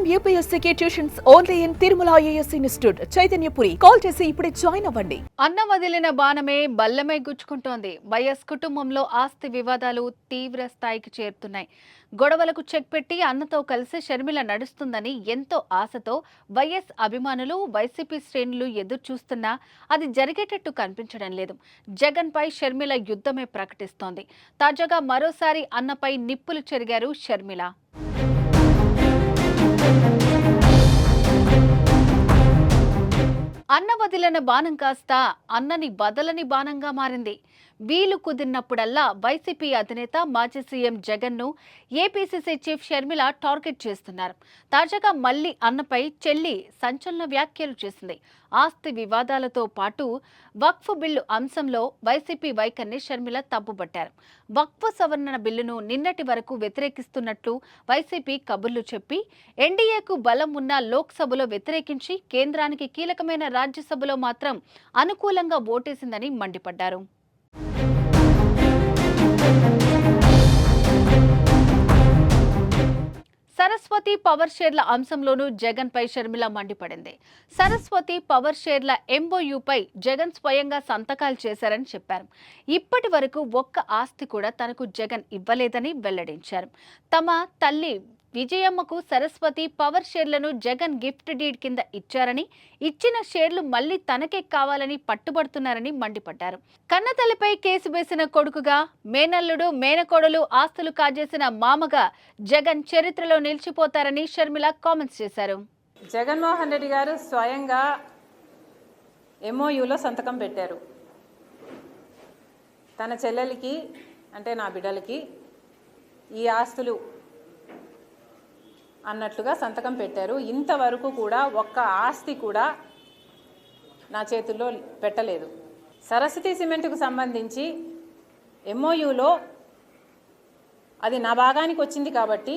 IIM UPSC tuitions only in Tirumala IAS institute Chaitanyapuri. Call చేసి ఇప్పుడే join అవ్వండి. అన్న వదిలిన బాణమే బల్లమై గుచ్చుకుంటోంది. వైఎస్ కుటుంబంలో ఆస్తి వివాదాలు తీవ్ర స్థాయికి చేరుతున్నాయి. గొడవలకు చెక్ పెట్టి అన్నతో కలిసి షర్మిల నడుస్తుందని ఎంతో ఆశతో వైఎస్ అభిమానులు వైసీపీ శ్రేణులు ఎదురు చూస్తున్నా అది జరిగేటట్టు కనిపించడం లేదు. జగన్ పై షర్మిల యుద్ధమే ప్రకటిస్తోంది. తాజాగా మరోసారి అన్నపై నిప్పులు చెరిగారు షర్మిల. అన్న వదిలిన బాణం కాస్త అన్నని బదలని బాణంగా మారింది. వీలు కుదిరినప్పుడల్లా వైసీపీ అధినేత మాజీ సీఎం జగన్ ను ఏపీసీసీ చీఫ్ షర్మిల టార్గెట్ చేస్తున్నారు. తాజాగా మళ్లీ అన్నపై చెల్లి సంచలన వ్యాఖ్యలు చేసింది. ఆస్తి వివాదాలతో పాటు వక్ఫ్ బిల్లు అంశంలో వైసీపీ వైఖరిని షర్మిల తప్పుపట్టారు. వక్ఫ్ సవరణ బిల్లును నిన్నటి వరకు వ్యతిరేకిస్తున్నట్లు వైసీపీ కబుర్లు చెప్పి ఎన్డీఏకు బలం ఉన్న లోక్సభలో వ్యతిరేకించి కేంద్రానికి కీలకమైన రాజ్యసభలో మాత్రం అనుకూలంగా ఓటేసిందని మండిపడ్డారు. సరస్వతి పవర్ షేర్ల అంశంలోనూ జగన్ పై షర్మిల మండిపడింది. సరస్వతి పవర్ షేర్ల ఎంఓయూపై జగన్ స్వయంగా సంతకాలు చేశారని చెప్పారు. ఇప్పటి వరకు ఒక్క ఆస్తి కూడా తనకు జగన్ ఇవ్వలేదని వెల్లడించారు. తమ తల్లి విజయమ్మకు సరస్వతి పవర్ షేర్లను జగన్ గిఫ్ట్ డీడ్ కింద ఇచ్చారని, ఇచ్చిన షేర్లు మళ్లీ తనకే కావాలని పట్టుబడుతున్నారని మండిపడ్డారు. కన్నతల్లిపై కేసు వేసిన కొడుకుగా, మేనల్లుడు మేనకోడలు ఆస్తులు కాజేసిన మామగా జగన్ చరిత్రలో నిలిచిపోతారని షర్మిల కామెంట్స్ చేశారు. జగన్మోహన్ రెడ్డి గారు స్వయంగా ఎంఓయూలో సంతకం పెట్టారు. తన చెల్లెలికి అంటే నా బిడ్డలకి ఈ ఆస్తులు అన్నట్లుగా సంతకం పెట్టారు. ఇంతవరకు కూడా ఒక్క ఆస్తి కూడా నా చేతుల్లో పెట్టలేదు. సరస్వతి సిమెంట్కు సంబంధించి ఎంఓయూలో అది నా భాగానికి వచ్చింది కాబట్టి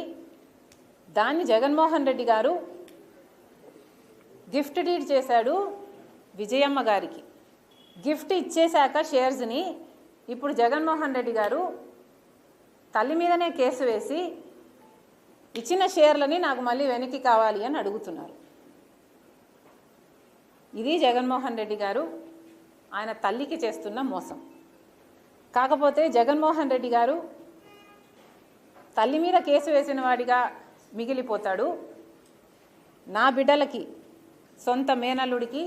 దాన్ని జగన్మోహన్ రెడ్డి గారు గిఫ్ట్ డీడ్ చేశాడు విజయమ్మ గారికి. గిఫ్ట్ ఇచ్చేశాక షేర్స్ని ఇప్పుడు జగన్మోహన్ రెడ్డి గారు తల్లి మీదనే కేసు వేసి ఇచ్చిన షేర్లని నాకు మళ్ళీ వెనక్కి కావాలి అని అడుగుతున్నారు. ఇది జగన్మోహన్ రెడ్డి గారు ఆయన తల్లికి చేస్తున్న మోసం. కాకపోతే జగన్మోహన్ రెడ్డి గారు తల్లి మీద కేసు వేసిన వాడిగా మిగిలిపోతాడు. నా బిడ్డలకి, సొంత మేనల్లుడికి,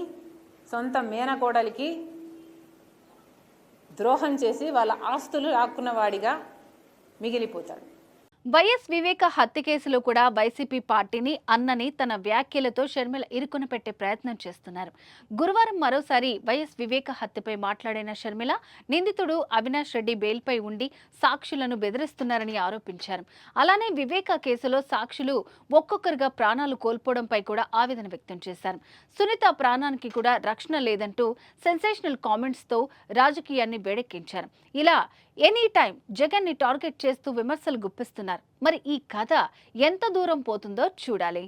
సొంత మేనకోడలికి ద్రోహం చేసి వాళ్ళ ఆస్తులు లాక్కున్న వాడిగా మిగిలిపోతాడు. వైఎస్ వివేక హత్య కేసులో కూడా వైసీపీ పార్టీని, అన్నని తన వ్యాఖ్యలతో షర్మిల ఇరుకున పెట్టే ప్రయత్నం చేస్తున్నారు. గురువారం మరోసారి వైఎస్ వివేక హత్యపై మాట్లాడిన షర్మిల నిందితుడు అవినాష్ రెడ్డి బెయిల్పై ఉండి సాక్షులను బెదిరిస్తున్నారని ఆరోపించారు. అలానే వివేక కేసులో సాక్షులు ఒక్కొక్కరుగా ప్రాణాలు కోల్పోవడంపై కూడా ఆవేదన వ్యక్తం చేశారు. సునీత ప్రాణానికి కూడా రక్షణ లేదంటూ సెన్సేషనల్ కామెంట్స్తో రాజకీయాన్ని వేడెక్కించారు. ఇలా ఎనీ టైం జగన్ ని టార్గెట్ చేస్తూ విమర్శలు గుప్పిస్తున్నారు. మరి ఈ కథ ఎంత దూరం పోతుందో చూడాలి.